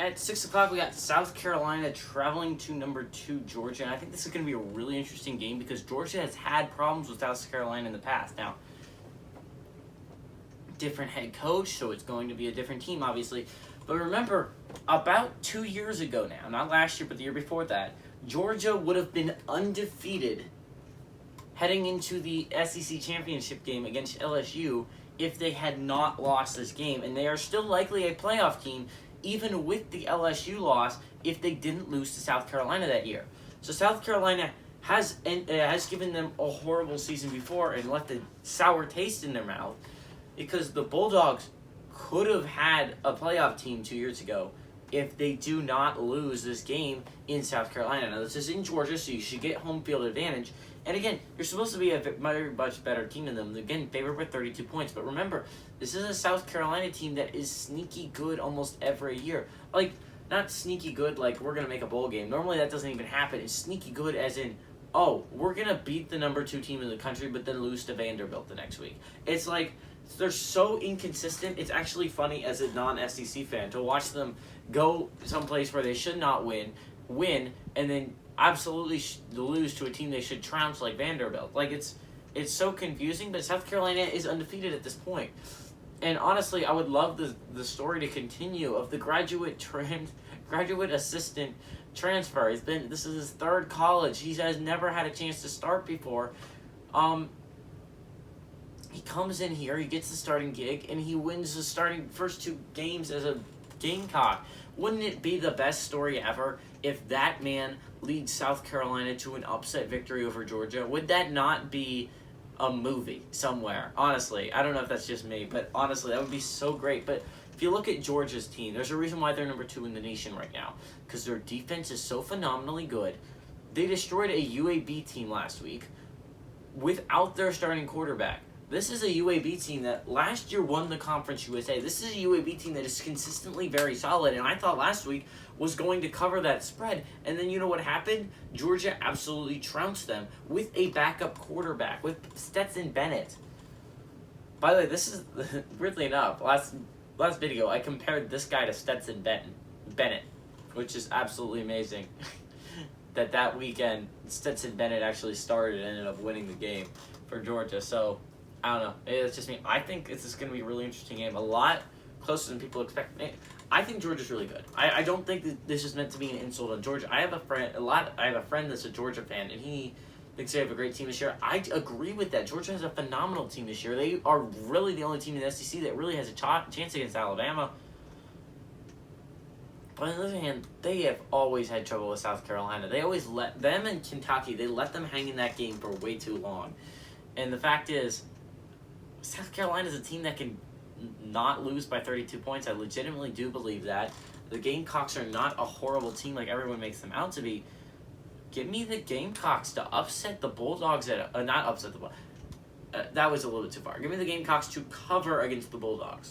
At 6 o'clock, we got South Carolina traveling to number 2 Georgia, and I think this is going to be a really interesting game because Georgia has had problems with South Carolina in the past. Now, different head coach, so it's going to be a different team, obviously. But remember, about 2 years ago now, not last year, but the year before that, Georgia would have been undefeated heading into the SEC championship game against LSU if they had not lost this game, and they are still likely a playoff team even with the LSU loss if they didn't lose to South Carolina that year. So South Carolina has given them a horrible season before and left a sour taste in their mouth because the Bulldogs could have had a playoff team 2 years ago if they do not lose this game in South Carolina. Now, this is in Georgia, so you should get home field advantage. And again, you're supposed to be a very much better team than them. Again, favored by 32 points. But remember, this is a South Carolina team that is sneaky good almost every year. Like, not sneaky good like we're going to make a bowl game. Normally that doesn't even happen. It's sneaky good as in, oh, we're going to beat the number 2 team in the country but then lose to Vanderbilt the next week. It's like, they're so inconsistent. It's actually funny as a non-SEC fan to watch them go someplace where they should not win, and then absolutely lose to a team they should trounce like Vanderbilt. Like, it's so confusing, but South Carolina is undefeated at this point. And honestly, I would love the story to continue of the graduate assistant transfer. This is his 3rd college. He has never had a chance to start before. He comes in here, he gets the starting gig, and he wins the first 2 games as a Gamecock. Wouldn't it be the best story ever if that man leads South Carolina to an upset victory over Georgia? Would that not be a movie somewhere? Honestly, I don't know if that's just me, but honestly, that would be so great. But if you look at Georgia's team, there's a reason why they're number 2 in the nation right now, because their defense is so phenomenally good. They destroyed a UAB team last week without their starting quarterback. This is a UAB team that last year won the Conference USA. This is a UAB team that is consistently very solid, and I thought last week was going to cover that spread. And then you know what happened? Georgia absolutely trounced them with a backup quarterback, with Stetson Bennett. By the way, this is, weirdly enough, last video, I compared this guy to Stetson Bennett, which is absolutely amazing. that weekend, Stetson Bennett actually started and ended up winning the game for Georgia. So, I don't know. It's just me. I think this is going to be a really interesting game. A lot closer than people expect. I think Georgia's really good. I don't think that this is meant to be an insult on Georgia. I have a friend that's a Georgia fan, and he thinks they have a great team this year. I agree with that. Georgia has a phenomenal team this year. They are really the only team in the SEC that really has a chance against Alabama. But on the other hand, they have always had trouble with South Carolina. They always let them and Kentucky, they let them hang in that game for way too long. And the fact is, South Carolina is a team that can not lose by 32 points. I legitimately do believe that. The Gamecocks are not a horrible team like everyone makes them out to be. Give me the Gamecocks to upset the Bulldogs not upset the that was a little bit too far. Give me the Gamecocks to cover against the Bulldogs.